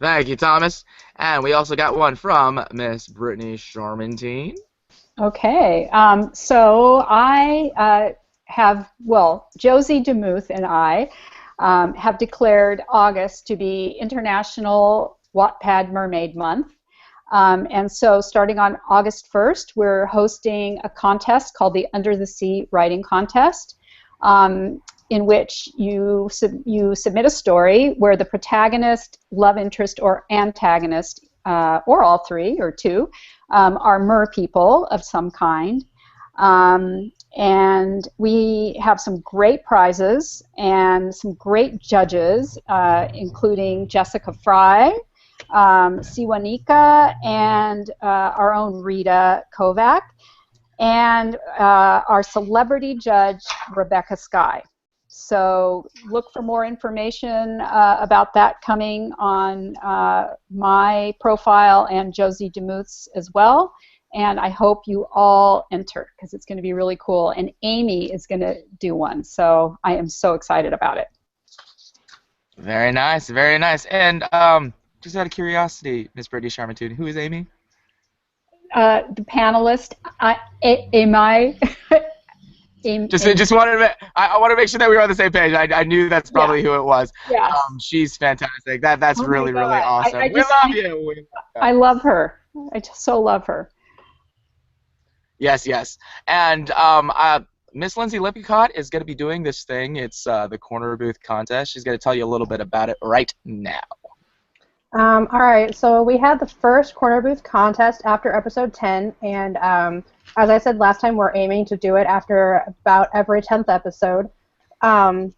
Thank you, Thomas. And we also got one from Miss Brittany Sharmanteen. Okay, so I have, well, Josie DeMuth and I have declared August to be International Wattpad Mermaid Month. And so starting on August 1st, we're hosting a contest called the Under the Sea Writing Contest, in which you submit a story where the protagonist, love interest, or antagonist, or all three or two, are mer people of some kind. And we have some great prizes and some great judges, including Jessica Fry, Siwanika, and our own Rita Kovac, and our celebrity judge, Rebecca Sky. So look for more information about that coming on my profile and Josie DeMuth's as well. And I hope you all enter because it's going to be really cool. And Amy is going to do one. So I am so excited about it. Very nice, very nice. And just out of curiosity, Miss Brittany Charmatoon, who is Amy? The panelist, Amy. Just wanted to, I want to make sure that we were on the same page. I knew that's probably who it was. Yes. She's fantastic. That's really awesome. I We love you. I love her. I just so love her. Yes, yes. And Miss Lindsay Lippincott is going to be doing this thing. It's the Corner Booth Contest. She's going to tell you a little bit about it right now. All right, so we had the first Corner Booth Contest after episode 10, and as I said last time, we're aiming to do it after about every 10th episode. So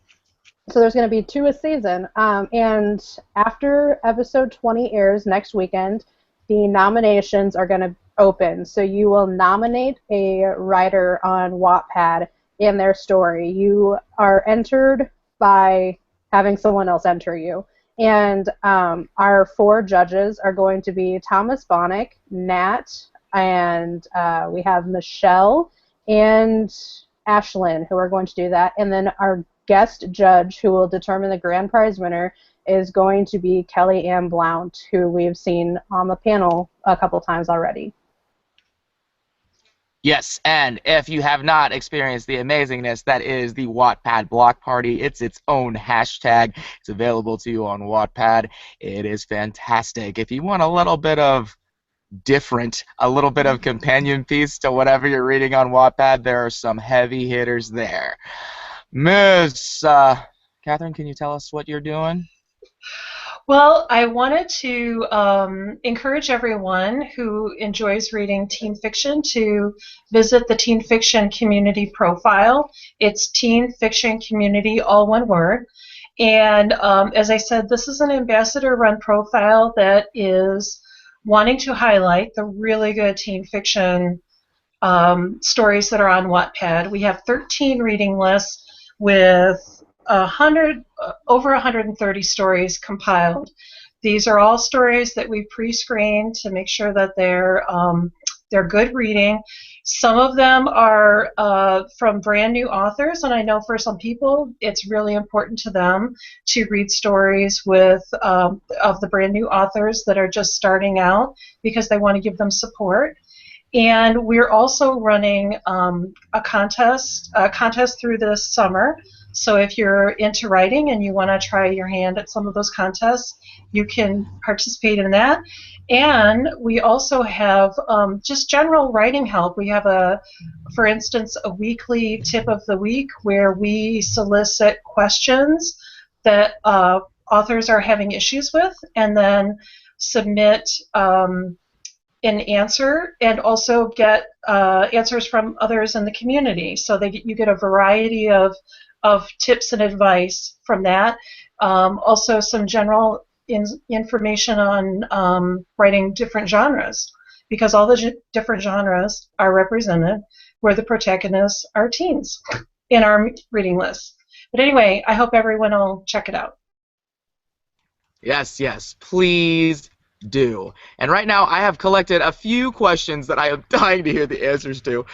there's going to be 2 a season, and after episode 20 airs next weekend, the nominations are going to open. So you will nominate a writer on Wattpad in their story. You are entered by having someone else enter you. And our 4 judges are going to be Thomas Bonnick, Nat, and we have Michelle and Ashlyn who are going to do that. And then our guest judge who will determine the grand prize winner is going to be Kelly Ann Blount, who we've seen on the panel a couple times already. Yes, and if you have not experienced the amazingness that is the Wattpad Block Party, it's its own hashtag. It's available to you on Wattpad. It is fantastic. If you want a little bit of different, a little bit of companion piece to whatever you're reading on Wattpad, there are some heavy hitters there. Miss Catherine, can you tell us what you're doing? Well, I wanted to encourage everyone who enjoys reading teen fiction to visit the Teen Fiction Community profile. It's Teen Fiction Community, all one word. And as I said, this is an ambassador-run profile that is wanting to highlight the really good teen fiction stories that are on Wattpad. We have 13 reading lists with over 130 stories compiled. These are all stories that we pre-screened to make sure that they're good reading. Some of them are from brand new authors, and I know for some people it's really important to them to read stories with of the brand new authors that are just starting out because they want to give them support. And we're also running a contest through this summer. So if you're into writing and you want to try your hand at some of those contests, you can participate in that. And we also have just general writing help. We have, for instance, a weekly tip of the week where we solicit questions that authors are having issues with and then submit an answer and also get answers from others in the community. So you get a variety of tips and advice from that. Also some general information on writing different genres, because all the different genres are represented where the protagonists are teens in our reading list. But anyway, I hope everyone will check it out. Yes, yes, please do. And right now I have collected a few questions that I am dying to hear the answers to.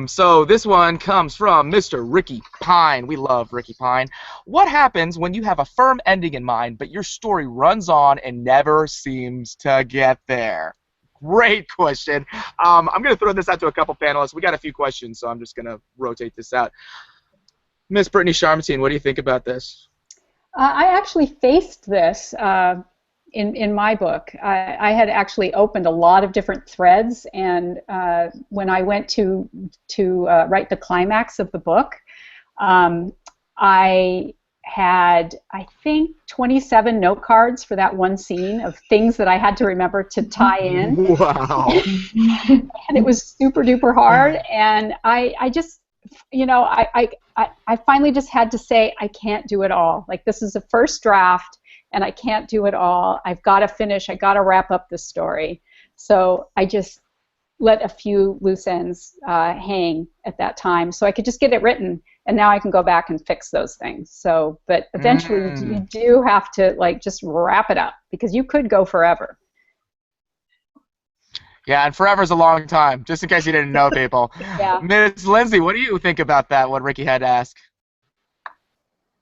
So this one comes from Mr. Ricky Pine. We love Ricky Pine. What happens when you have a firm ending in mind, but your story runs on and never seems to get there? Great question. I'm going to throw this out to a couple panelists. We got a few questions, so I'm just going to rotate this out. Miss Brittany Charmatoon, what do you think about this? I actually faced this in my book. I had actually opened a lot of different threads, and when I went to write the climax of the book, I had, I think, 27 note cards for that one scene of things that I had to remember to tie in. Wow. And it was super duper hard, and I just, you know, I finally just had to say, I can't do it all. Like, this is a first draft, and I can't do it all. I've got to finish. I got to wrap up this story. So I just let a few loose ends hang at that time, so I could just get it written, and now I can go back and fix those things. So, but eventually you do have to, like, just wrap it up, because you could go forever. Yeah, and forever is a long time, just in case you didn't know, people. Yeah. Ms. Lindsay, what do you think about that, what Ricky had to ask?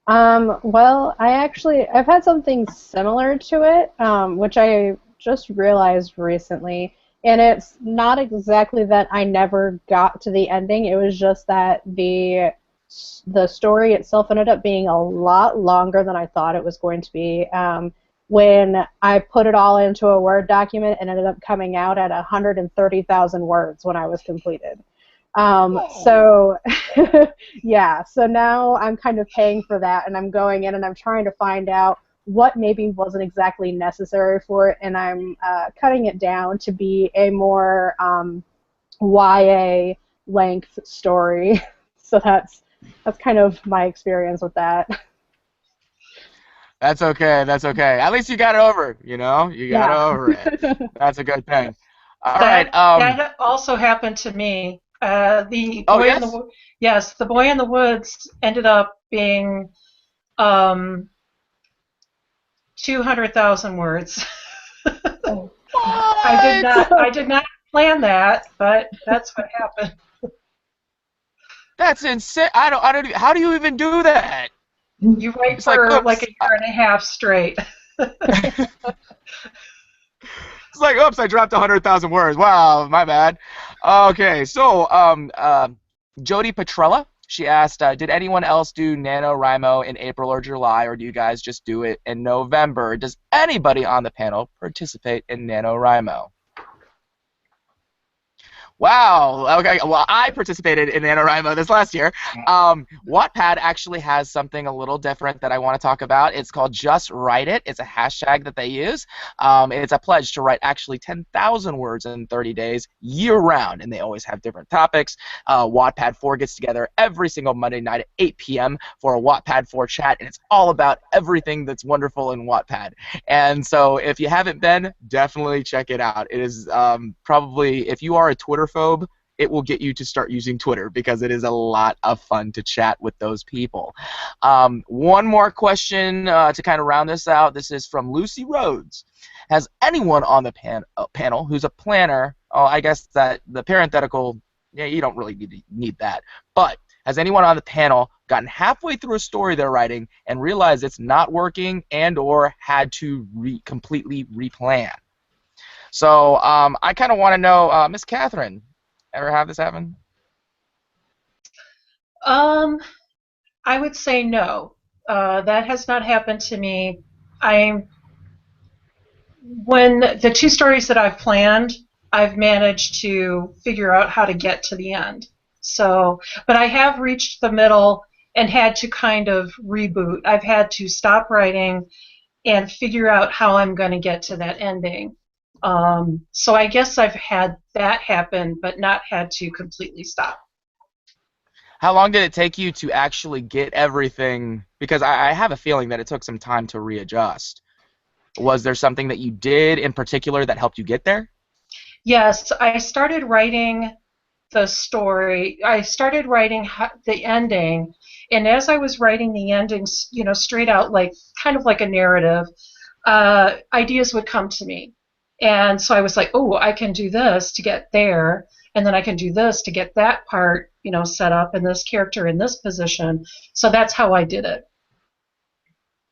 Well, I've had something similar to it, which I just realized recently, and it's not exactly that I never got to the ending. It was just that the story itself ended up being a lot longer than I thought it was going to be. When I put it all into a Word document, it ended up coming out at 130,000 words when I was completed. So, yeah, so now I'm kind of paying for that, and I'm going in and I'm trying to find out what maybe wasn't exactly necessary for it, and I'm cutting it down to be a more YA length story. So that's kind of my experience with that. That's okay, that's okay. At least you got it over, you know? You got over it. That's a good thing. All right. That also happened to me. The boy in the yes, the Boy in the Woods ended up being 200,000 words. I did not plan that, but that's what happened. That's insane. I don't. How do you even do that? You write for like a year and a half straight. It's like, oops, I dropped 100,000 words. Wow, my bad. Okay, so Jody Petrella, she asked, did anyone else do NaNoWriMo in April or July, or do you guys just do it in November? Does anybody on the panel participate in NaNoWriMo? Wow. Okay. Well, I participated in NaNoWriMo this last year. Wattpad actually has something a little different that I want to talk about. It's called Just Write It. It's a hashtag that they use. It's a pledge to write actually 10,000 words in 30 days year-round, and they always have different topics. Wattpad 4 gets together every single Monday night at 8 p.m. for a Wattpad 4 chat, and it's all about everything that's wonderful in Wattpad. And so if you haven't been, definitely check it out. It is probably, if you are a Twitter phobe, it will get you to start using Twitter, because it is a lot of fun to chat with those people. One more question to kind of round this out. This is from Lucy Rhodes. Has anyone on the panel who's a planner, I guess that the parenthetical, yeah, you don't really need that, but has anyone on the panel gotten halfway through a story they're writing and realized it's not working and or had to completely replan? So I kind of want to know, Miss Catherine, ever have this happen? I would say no. That has not happened to me. When the two stories that I've planned, I've managed to figure out how to get to the end. So, but I have reached the middle and had to kind of reboot. I've had to stop writing and figure out how I'm going to get to that ending. So I guess I've had that happen, but not had to completely stop. How long did it take you to actually get everything? Because I have a feeling that it took some time to readjust. Was there something that you did in particular that helped you get there? Yes, I started writing the story. I started writing the ending, and as I was writing the ending, you know, straight out, like kind of like a narrative, ideas would come to me. And so I was like, oh, I can do this to get there, and then I can do this to get that part, you know, set up, and this character in this position. So that's how I did it.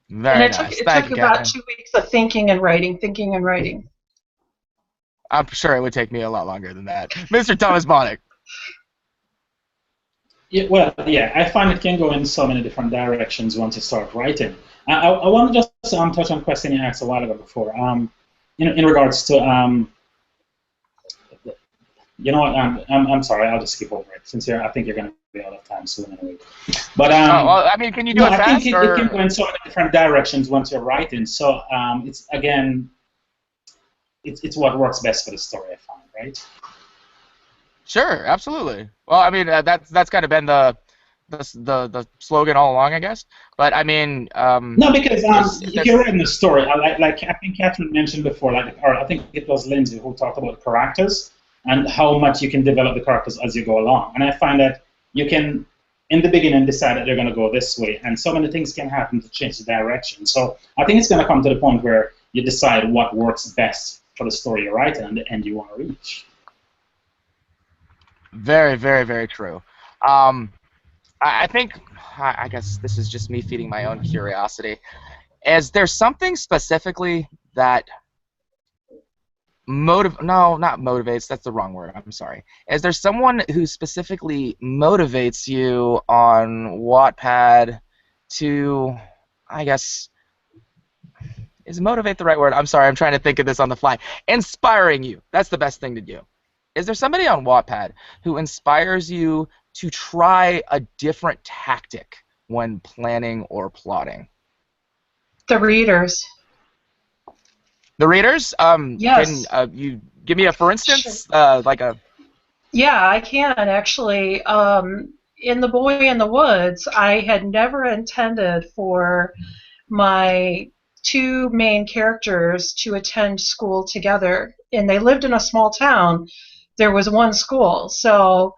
Very and nice. It took about 2 weeks of thinking and writing. I'm sure it would take me a lot longer than that. Mr. Thomas Bonnick. Yeah, well, yeah, I find it can go in so many different directions once you start writing. I want to just touch on a question you asked a while ago before. In regards to you know what? I'm sorry. I'll just skip over it since I think you're going to be out of time soon anyway. But Oh, well, I mean, can you do no, it I fast? think it can go in so many different directions once you're writing. So it's again, it's what works best for the story, I find, right? Sure, absolutely. Well, I mean, that's kind of been the slogan all along, I guess. But I mean, No, because if if there's you're writing the story, like I think Catherine mentioned before, or I think it was Lindsay who talked about characters and how much you can develop the characters as you go along. And I find that you can, in the beginning, decide that they're going to go this way, and so many things can happen to change the direction. So I think it's going to come to the point where you decide what works best for the story you're writing and the end you want to reach. very, very, very true. I think, I guess this is just me feeding my own curiosity. Is there something specifically that no, not motivates, that's the wrong word, I'm sorry. Is there someone who specifically motivates you on Wattpad to, I guess, is motivate the right word? I'm sorry, I'm trying to think of this on the fly. Inspiring you, that's the best thing to do. Is there somebody on Wattpad who inspires you to try a different tactic when planning or plotting? The readers. The readers? Yes. Can you give me a for instance? Like a... Yeah, I can actually. In The Boy in the Woods, I had never intended for my two main characters to attend school together, and they lived in a small town. There was one school, so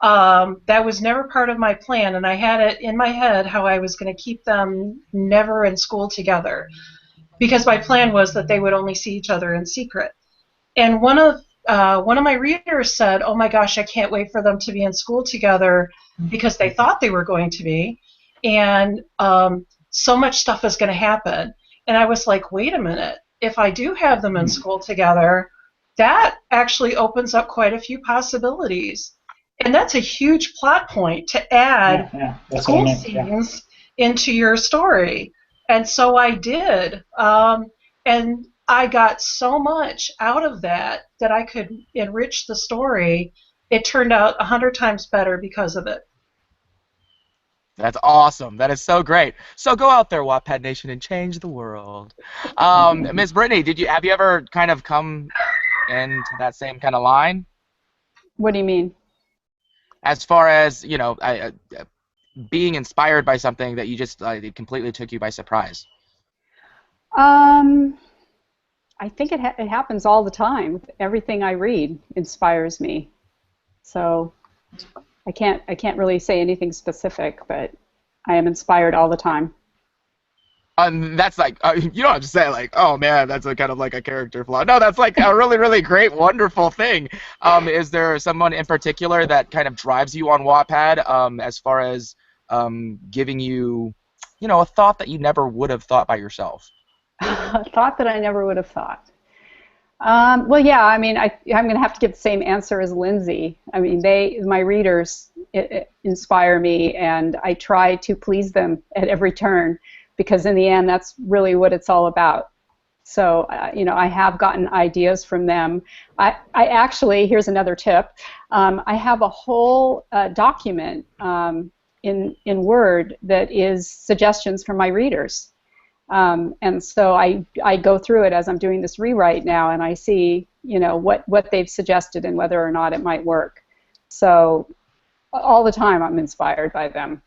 that was never part of my plan, and I had it in my head how I was going to keep them never in school together, because my plan was that they would only see each other in secret. And one of my readers said, "Oh my gosh, I can't wait for them to be in school together because they thought they were going to be, and so much stuff is going to happen." And I was like, "Wait a minute! If I do have them in school together, that actually opens up quite a few possibilities, and that's a huge plot point to add That's what I school meant. scenes into your story." And so I did, and I got so much out of that that I could enrich the story. It turned out 100 times better because of it. That's awesome. That is so great. So go out there, Wattpad Nation, and change the world. Miss Brittany, have you ever kind of come into that same kind of line? What do you mean? As far as, you know, being inspired by something that you just it completely took you by surprise. I think it happens all the time. Everything I read inspires me. So I can't really say anything specific, but I am inspired all the time. That's like, you don't have to say like, oh man, that's a kind of like a character flaw. No, that's like a really, really great, wonderful thing. Is there someone in particular that kind of drives you on Wattpad as far as giving you, you know, a thought that you never would have thought by yourself? A thought that I never would have thought. Well, yeah, I mean, I'm going to have to give the same answer as Lindsay. I mean, my readers inspire me, and I try to please them at every turn, because in the end, that's really what it's all about. So, you know, I have gotten ideas from them. I actually, here's another tip. I have a whole document in Word that is suggestions from my readers. And so I go through it as I'm doing this rewrite now, and I see, you know, what they've suggested and whether or not it might work. So all the time I'm inspired by them.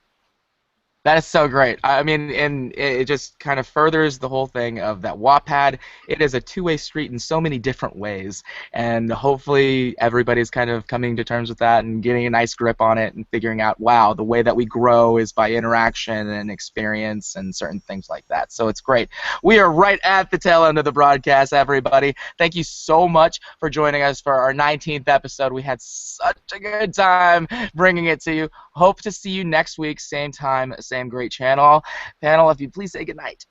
That is so great. I mean, and it just kind of furthers the whole thing of that Wattpad. It is a two-way street in so many different ways, and hopefully everybody's kind of coming to terms with that and getting a nice grip on it and figuring out, wow, the way that we grow is by interaction and experience and certain things like that. So it's great. We are right at the tail end of the broadcast, everybody. Thank you so much for joining us for our 19th episode. We had such a good time bringing it to you. Hope to see you next week, same time, same great channel. Panel, if you please say goodnight.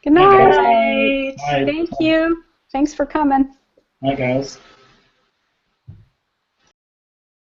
Good night. Bye. Thank you. Thanks for coming. Bye, guys.